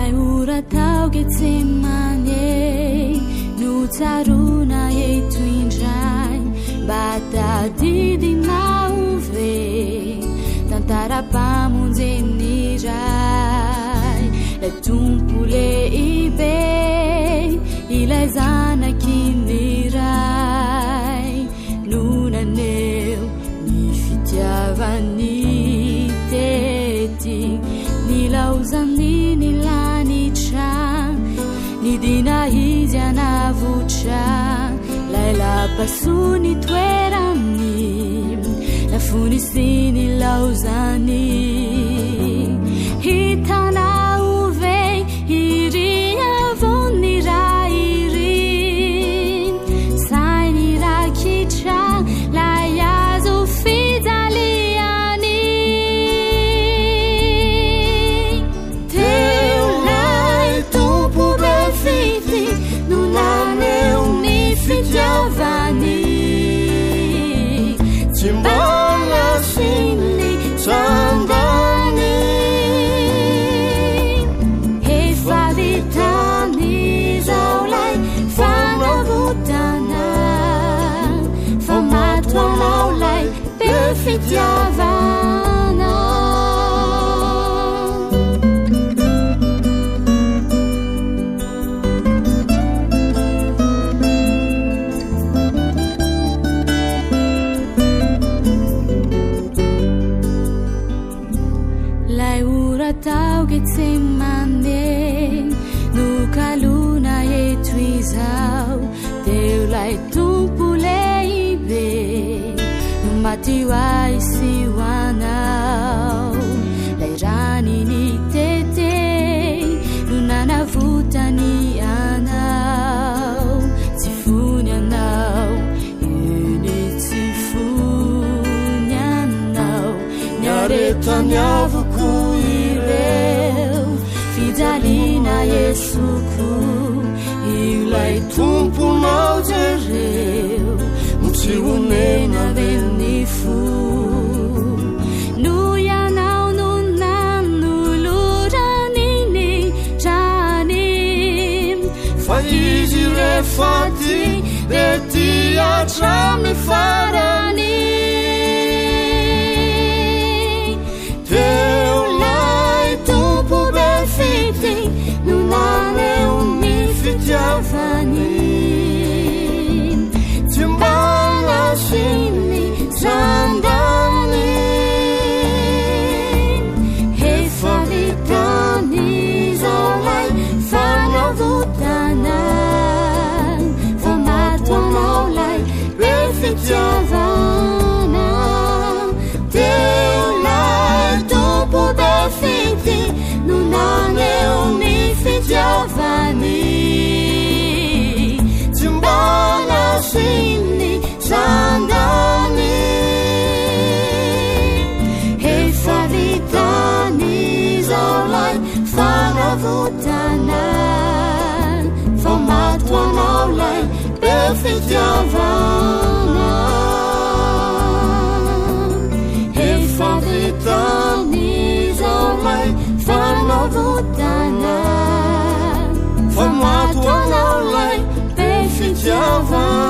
Lai ura tau Getsemane Nutaruna eto indray Bata didi mauve Tantara-pamonjeny iray Lai tompo lehibe Ilay zanakiny iray Nonaneo ny fitiavany tety Nilaozany nilanitra Nidina izy anavotra Lai lapasony toerany Lafony sy nilaozany Hitanao ve iry avony ray iry Sainy rakitra Lai azo fijaliany Teo lai tompo be fity Nonaneo ny fitiavany Tsy mbola siny sandany Efa vitany zao lay fanavotana Fa matoanao lay be fitiavana Lai ura tau Getsemane Nukaluna eto izao Teo lai tompo lehibe No maty hoay sy hoanao Lai rany ny tetey No nanavotany anao Tsy fony anao Eny tsy fony anao Niaretany avoko ireo Fijaliana Jesoko Ilay tomponao jereo Tsy homena velony fo No ianao no nanoloraniny rany Fa izy rehefaty de ty hatramy farany Teo lai tompo be fity Nonaneo ny fitiavany Tsy mbola siny sandany Efa vitany zao lay fanavotana Fa matoanao lay be fitiavana Teo lai tompo be fity Nonaneo ny fitiavany Tsy mbola siny sandany Efa vitany zao lay fanavotana Fa matoanao lay be fitiavana Efa vitany zao lay fanavotana Fa matoanao lay be fitiavana